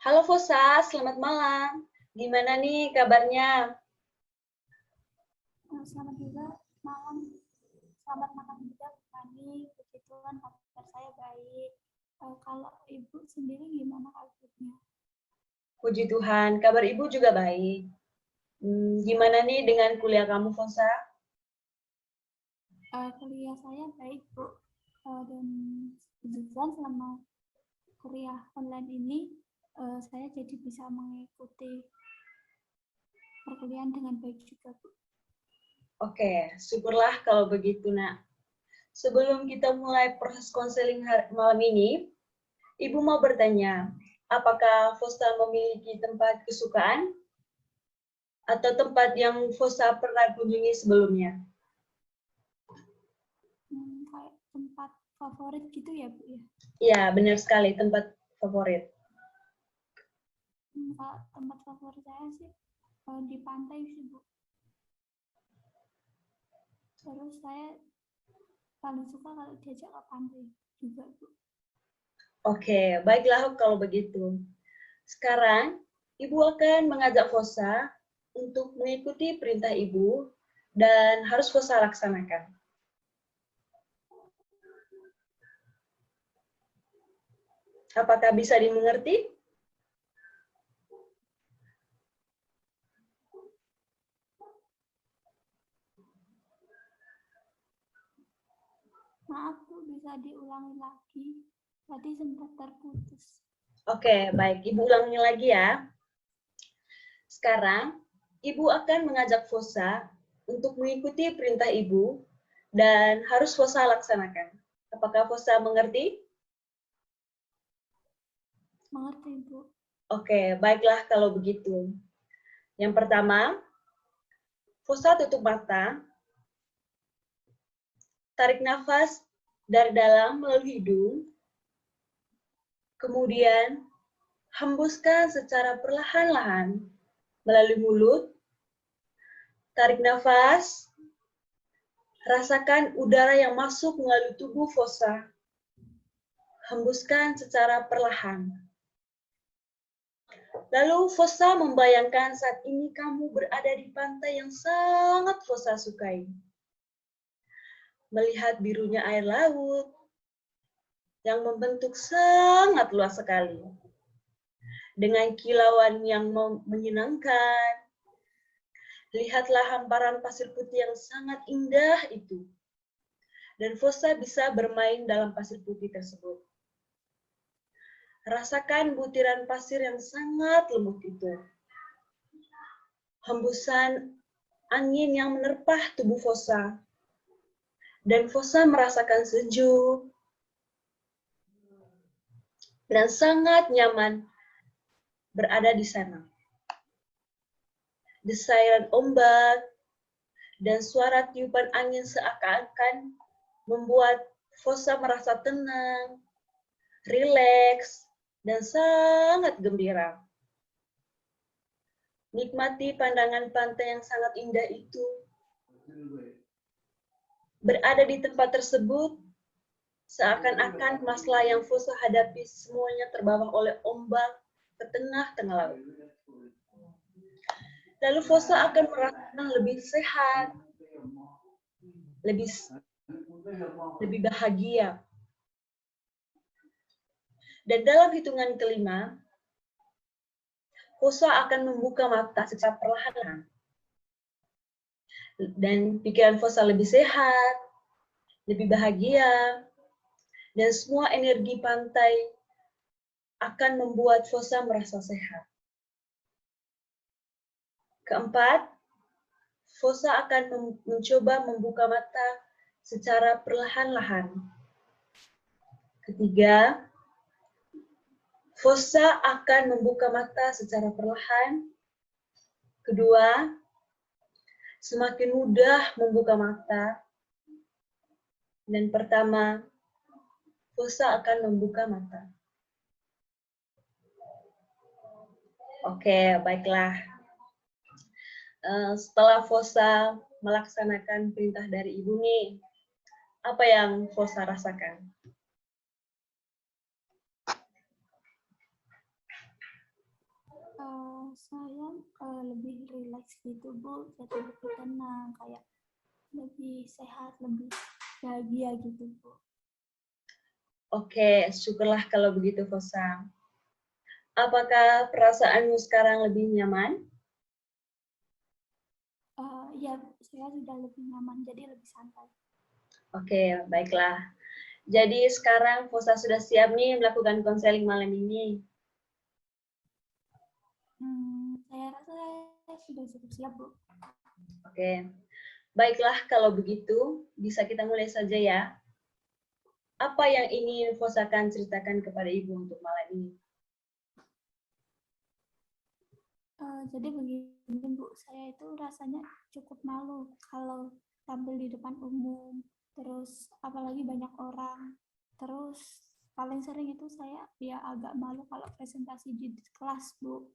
Halo Fosa, selamat malam. Gimana nih kabarnya? Selamat juga malam. Selamat malam juga kami. Puji Tuhan kabar saya baik. Kalau Ibu sendiri gimana kabarnya? Puji Tuhan, kabar Ibu juga baik. Gimana nih dengan kuliah kamu, Fosa? Kuliah saya baik, Bu. Dan kebetulan selama kuliah online ini, saya jadi bisa mengikuti perkuliahan dengan baik juga, Bu. Oke, syukurlah kalau begitu, Nak. Sebelum kita mulai proses konseling malam ini, Ibu mau bertanya, apakah Fosa memiliki tempat kesukaan atau tempat yang Fosa pernah kunjungi sebelumnya? Kayak tempat favorit gitu ya, Bu ya? Iya, benar sekali, tempat favorit. Kalau tempat favorit saya sih di pantai sih, Bu. Terus saya paling suka kalau diajak ke pantai juga, Bu. Oke, baiklah kalau begitu. Sekarang, Ibu akan mengajak Fosa untuk mengikuti perintah Ibu dan harus Fosa laksanakan. Apakah bisa dimengerti? Maaf Bu, bisa diulangi lagi. Tadi sempat terputus. Oke, baik. Ibu ulangi lagi ya. Sekarang, Ibu akan mengajak Fosa untuk mengikuti perintah Ibu dan harus Fosa laksanakan. Apakah Fosa mengerti? Mengerti, Bu. Oke, baiklah kalau begitu. Yang pertama, Fosa tutup mata, tarik nafas dari dalam melalui hidung, kemudian hembuskan secara perlahan-lahan melalui mulut, tarik nafas, rasakan udara yang masuk melalui tubuh Fosa, hembuskan secara perlahan. Lalu Fosa membayangkan saat ini kamu berada di pantai yang sangat Fosa sukai. Melihat birunya air laut yang membentuk sangat luas sekali. Dengan kilauan yang menyenangkan, lihatlah hamparan pasir putih yang sangat indah itu. Dan Fosa bisa bermain dalam pasir putih tersebut. Rasakan butiran pasir yang sangat lembut itu. Hembusan angin yang menerpah tubuh Fosa. Dan Fosa merasakan sejuk dan sangat nyaman berada di sana. Desairan ombak dan suara tiupan angin seakan-akan membuat Fosa merasa tenang, rileks, dan sangat gembira. Nikmati pandangan pantai yang sangat indah itu. Berada di tempat tersebut, seakan-akan masalah yang Fosa hadapi semuanya terbawa oleh ombak ke tengah-tengah laut. Lalu Fosa akan merasakan lebih sehat, lebih bahagia. Dan dalam hitungan kelima, Fosa akan membuka mata secara perlahan. Dan pikiran Fosa lebih sehat, lebih bahagia, dan semua energi pantai akan membuat Fosa merasa sehat. Keempat, Fosa akan mencoba membuka mata secara perlahan-lahan. Ketiga, fosa akan membuka mata secara perlahan. Kedua, semakin mudah membuka mata. Dan pertama, fosa akan membuka mata. Oke, baiklah. Setelah fosa melaksanakan perintah dari ibu nih, apa yang fosa rasakan? Saya lebih rileks gitu Bu, jadi lebih tenang, kayak lebih sehat, lebih bahagia gitu Bu. Oke, syukurlah kalau begitu Fosa. Apakah perasaanmu sekarang lebih nyaman? Ya, saya sudah lebih nyaman, jadi lebih santai. Oke, baiklah. Jadi sekarang Fosa sudah siap nih melakukan konseling malam ini. Saya rasa saya sudah cukup siap, Bu. Oke, baiklah kalau begitu bisa kita mulai saja ya. Apa yang ingin Fosa akan ceritakan kepada Ibu untuk malam ini? Jadi begini Bu, saya itu rasanya cukup malu kalau tampil di depan umum, terus apalagi banyak orang. Terus paling sering itu saya ya agak malu kalau presentasi di kelas Bu.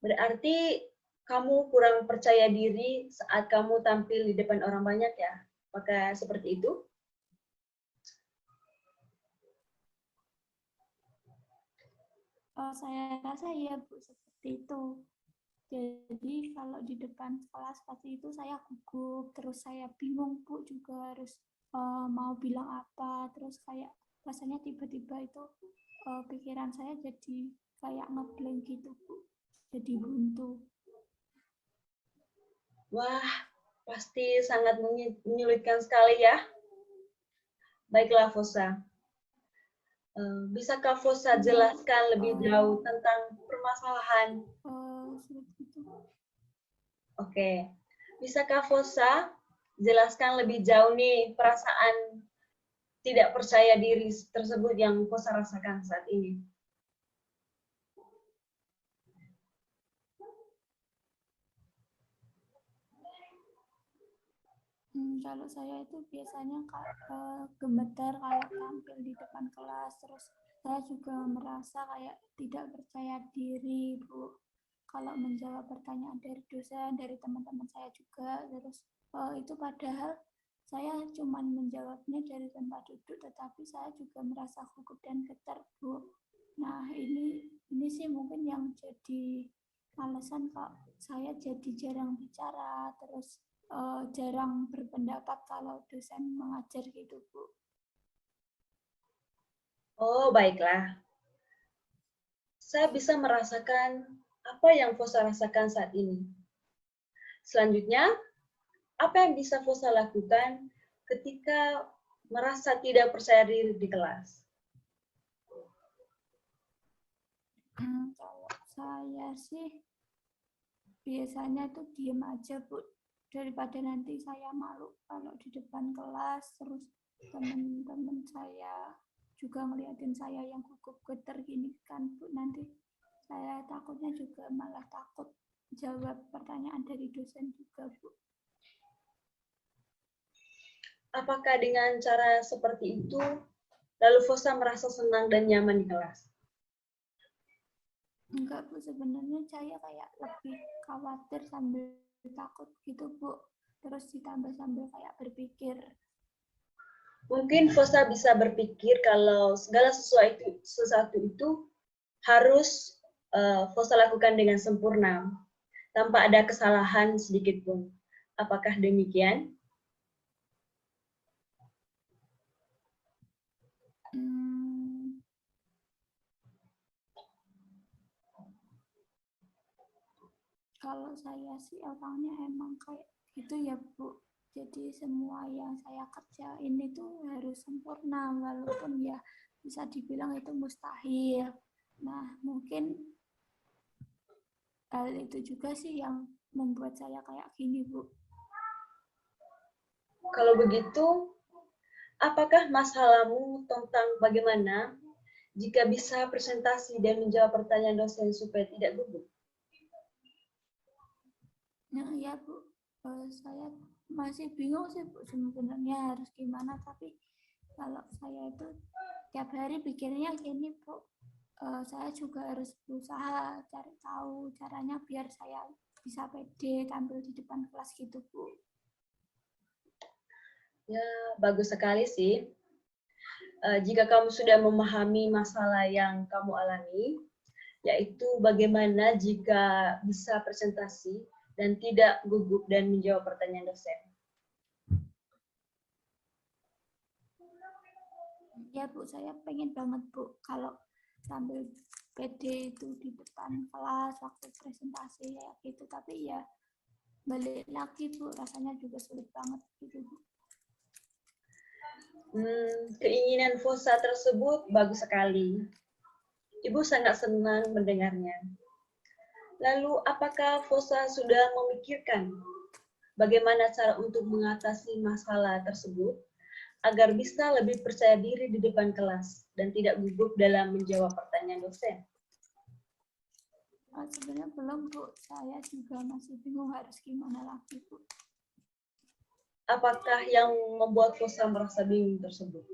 Berarti kamu kurang percaya diri saat kamu tampil di depan orang banyak ya? Apakah seperti itu? Saya rasa ya Bu, seperti itu. Jadi kalau di depan kelas pasti itu saya gugup, terus saya bingung Bu juga harus mau bilang apa, terus kayak rasanya tiba-tiba itu pikiran saya jadi kayak ngeblank gitu Bu, jadi buntu. Wah, pasti sangat menyulitkan sekali ya. Baiklah, Fosa. Bisakah Fosa jelaskan lebih jauh tentang permasalahan? Seperti itu. Oke. Bisakah Fosa jelaskan lebih jauh nih perasaan tidak percaya diri tersebut yang Fosa rasakan saat ini? Kalau saya itu biasanya gemetar kalau tampil di depan kelas, terus saya juga merasa kayak tidak percaya diri, Bu. Kalau menjawab pertanyaan dari dosen, dari teman-teman saya juga, terus itu padahal saya cuma menjawabnya dari tempat duduk, tetapi saya juga merasa gugup dan getar, Bu. Nah, ini sih mungkin yang jadi alasan kok saya jadi jarang bicara, terus jarang berpendapat kalau dosen mengajar gitu, Bu. Oh, baiklah. Saya bisa merasakan apa yang Fosa rasakan saat ini. Selanjutnya, apa yang bisa Fosa lakukan ketika merasa tidak percaya diri di kelas? Kalau saya sih biasanya tuh diem aja Bu, daripada nanti saya malu kalau di depan kelas, terus teman-teman saya juga ngeliatin saya yang gugup getar gini kan Bu, nanti saya takutnya juga malah takut jawab pertanyaan dari dosen juga Bu. Apakah dengan cara seperti itu, lalu Fosa merasa senang dan nyaman di kelas? Enggak Bu, sebenarnya saya kayak lebih khawatir sambil takut gitu Bu, terus ditambah sambil kayak berpikir. Mungkin Fosa bisa berpikir kalau segala sesuatu itu harus Fosa lakukan dengan sempurna, tanpa ada kesalahan sedikit pun. Apakah demikian? Kalau saya sih orangnya emang kayak gitu ya Bu. Jadi semua yang saya kerjain itu harus sempurna, walaupun ya bisa dibilang itu mustahil. Nah, mungkin hal itu juga sih yang membuat saya kayak gini Bu. Kalau begitu, apakah masalahmu tentang bagaimana jika bisa presentasi dan menjawab pertanyaan dosen supaya tidak gugup? Nah, ya Bu, saya masih bingung sih Bu sebenarnya harus gimana, tapi kalau saya itu tiap hari pikirnya gini Bu, saya juga harus berusaha cari tahu caranya biar saya bisa pede tampil di depan kelas gitu Bu. Ya, bagus sekali sih. Jika kamu sudah memahami masalah yang kamu alami, yaitu bagaimana jika bisa presentasi dan tidak gugup dan menjawab pertanyaan dosen. Ya Bu, saya pengen banget Bu kalau sambil pede itu di depan kelas waktu presentasi kayak gitu, tapi ya balik lagi Bu, rasanya juga sulit banget gitu Bu. Keinginan Fosa tersebut bagus sekali. Ibu sangat senang mendengarnya. Lalu, apakah Fosa sudah memikirkan bagaimana cara untuk mengatasi masalah tersebut agar bisa lebih percaya diri di depan kelas dan tidak gugup dalam menjawab pertanyaan dosen? Sebenarnya belum Bu, saya juga masih bingung harus gimana lagi Bu. Apakah yang membuat Fosa merasa bingung tersebut?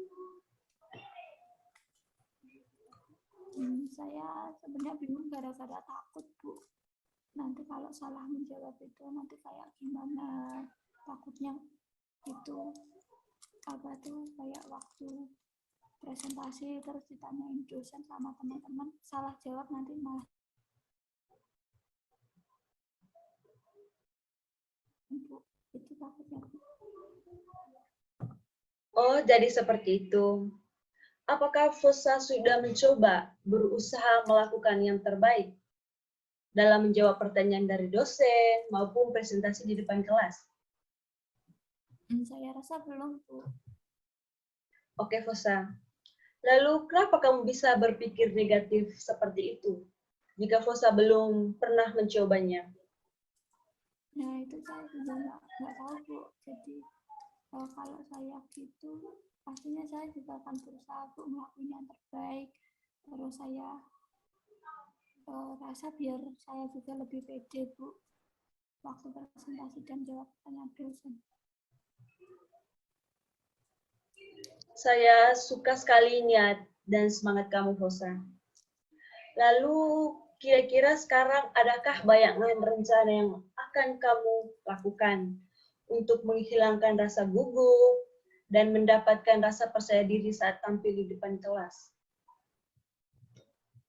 Saya sebenarnya bingung gara-gara takut Bu. Nanti kalau salah menjawab itu nanti kayak gimana, takutnya itu apa tuh kayak waktu presentasi terus ditanyain dosen sama teman-teman salah jawab nanti malah Bu, itu takutnya Bu. Oh, jadi seperti itu. Apakah Fosa sudah mencoba berusaha melakukan yang terbaik dalam menjawab pertanyaan dari dosen maupun presentasi di depan kelas? Saya rasa belum Bu. Oke, Fosa. Lalu, kenapa kamu bisa berpikir negatif seperti itu jika Fosa belum pernah mencobanya? Nah itu saya juga nggak tahu Bu. Jadi kalau saya gitu pastinya saya juga akan berusaha Bu melakukan yang terbaik. Terus saya rasa biar saya juga lebih pede Bu waktu presentasi dan jawab pertanyaan dosen. Saya suka sekali niat dan semangat kamu, Fosa. Lalu, kira-kira sekarang adakah bayangan rencana yang akan kamu lakukan untuk menghilangkan rasa gugup dan mendapatkan rasa percaya diri saat tampil di depan kelas?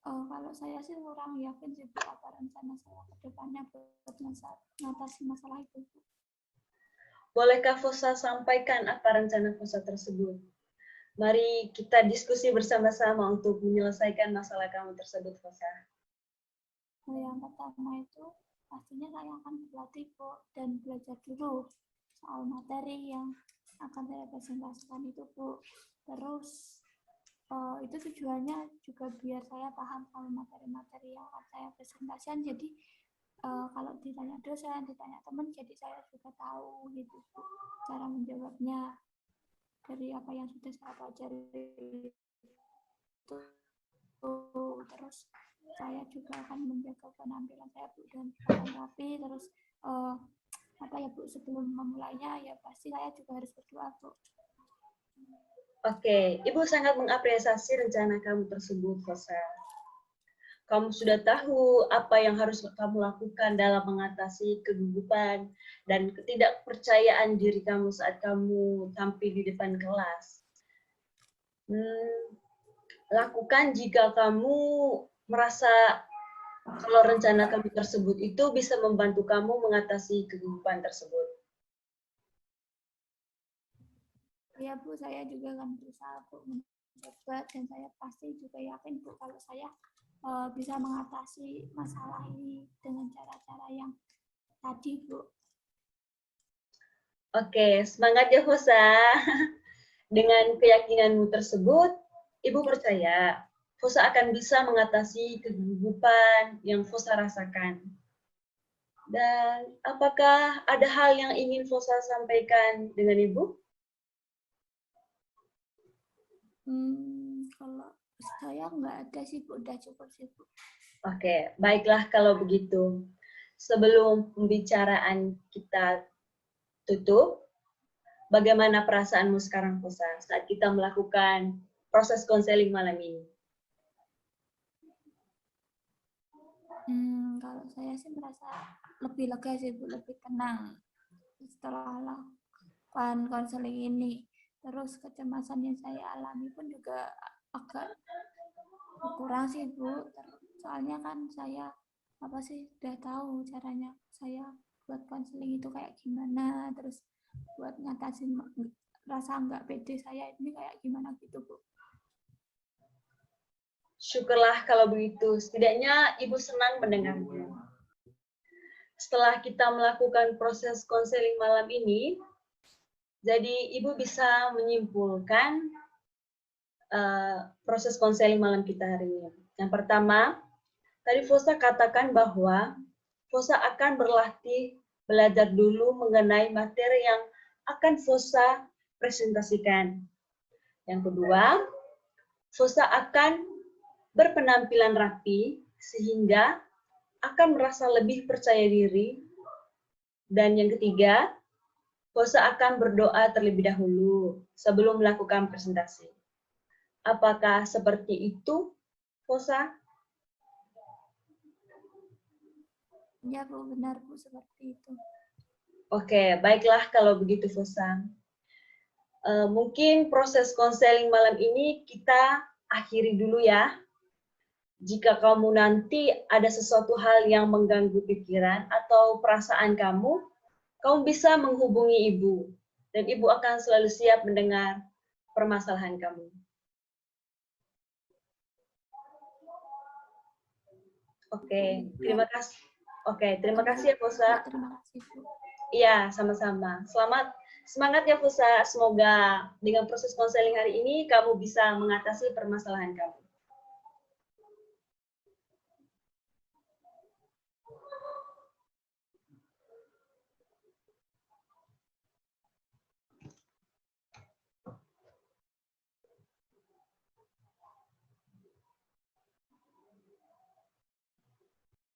Kalau saya sih kurang yakin sih Bu apa rencana saya ke depannya buat mengatasi masalah itu Bu. Bolehkah Fosa sampaikan apa rencana Fosa tersebut? Mari kita diskusi bersama-sama untuk menyelesaikan masalah kamu tersebut, Fosa. Yang pertama itu pastinya saya akan berlatih Bu dan belajar dulu soal materi yang akan saya presentasikan itu Bu. Terus itu tujuannya juga biar saya paham sama materi-materi yang akan saya presentasikan. Jadi kalau ditanya dosen, ditanya teman, jadi saya juga tahu gitu Bu, cara menjawabnya dari apa yang sudah saya pelajari itu. Terus saya juga akan menjaga penampilan saya Bu dan rapi. Terus apa ya Bu, sebelum memulainya ya pasti saya juga harus berdoa Bu. Oke, Ibu sangat mengapresiasi rencana kamu tersebut, Fosa. Kamu sudah tahu apa yang harus kamu lakukan dalam mengatasi kegugupan dan ketidakpercayaan diri kamu saat kamu tampil di depan kelas. Lakukan jika kamu merasa kalau rencana kamu tersebut itu bisa membantu kamu mengatasi kegugupan tersebut. Ya Bu, saya juga akan berusaha Bu mencoba dan saya pasti juga yakin Bu kalau saya bisa mengatasi masalah ini dengan cara-cara yang tadi Bu. Oke, semangat ya Fosa. Dengan keyakinanmu tersebut, Ibu percaya Fosa akan bisa mengatasi kegugupan yang Fosa rasakan. Dan apakah ada hal yang ingin Fosa sampaikan dengan Ibu? Kalau saya nggak ada sih Bu, udah cukup sih Bu. Oke, baiklah kalau begitu. Sebelum pembicaraan kita tutup, bagaimana perasaanmu sekarang, Fosa, saat kita melakukan proses konseling malam ini? Kalau saya sih merasa lebih lega sih Bu, lebih tenang setelah lakukan konseling ini. Terus kecemasan yang saya alami pun juga agak berkurang sih Bu. Soalnya kan saya udah tahu caranya saya buat konseling itu kayak gimana, terus buat ngatasin rasa nggak pede saya ini kayak gimana gitu Bu. Syukurlah kalau begitu. Setidaknya Ibu senang mendengarnya. Setelah kita melakukan proses konseling malam ini, jadi Ibu bisa menyimpulkan proses konseling malam kita hari ini. Yang pertama, tadi Fosa katakan bahwa Fosa akan berlatih belajar dulu mengenai materi yang akan Fosa presentasikan. Yang kedua, Fosa akan berpenampilan rapi sehingga akan merasa lebih percaya diri. Dan yang ketiga, Fosa akan berdoa terlebih dahulu sebelum melakukan presentasi. Apakah seperti itu, Fosa? Ya Bu, benar Bu, seperti itu. Oke, baiklah kalau begitu, Fosa. Mungkin proses konseling malam ini kita akhiri dulu ya. Jika kamu nanti ada sesuatu hal yang mengganggu pikiran atau perasaan kamu, kamu bisa menghubungi Ibu. Dan Ibu akan selalu siap mendengar permasalahan kamu. Oke, terima kasih. Oke, terima kasih ya, Fosa. Terima kasih Bu. Iya, sama-sama. Semangat ya, Fosa. Semoga dengan proses konseling hari ini kamu bisa mengatasi permasalahan kamu.